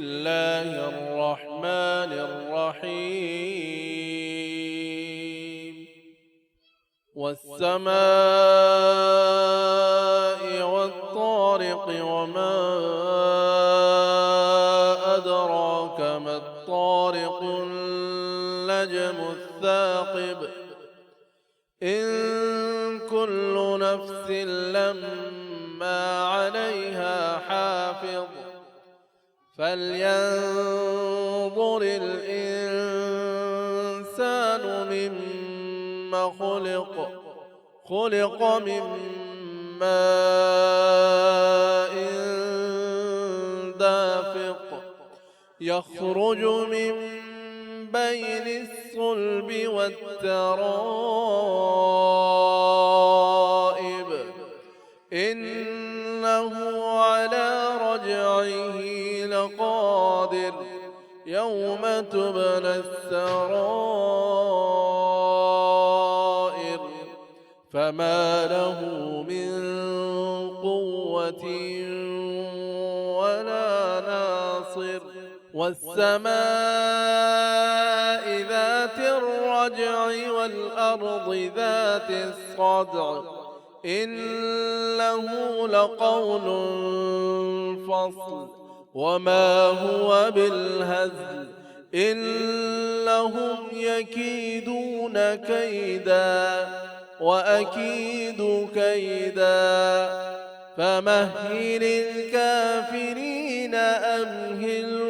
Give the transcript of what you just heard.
الله الرحمن الرحيم والسماء والطارق وما أدراك ما الطارق النجم الثاقب إن كل نفس لما عليها حافظ فلينظر الإنسان مما خلق من ماء دافق يخرج من بين الصلب والترائب إنه على رجعه لقادر يوم تبلى السرائر فما له من قوة ولا ناصر والسماء ذات الرجع والأرض ذات الصدع إنه لقول فصل وما هو بالهزل إنهم يكيدون كيدا وأكيد كيدا فمهل الكافرين أمهلهم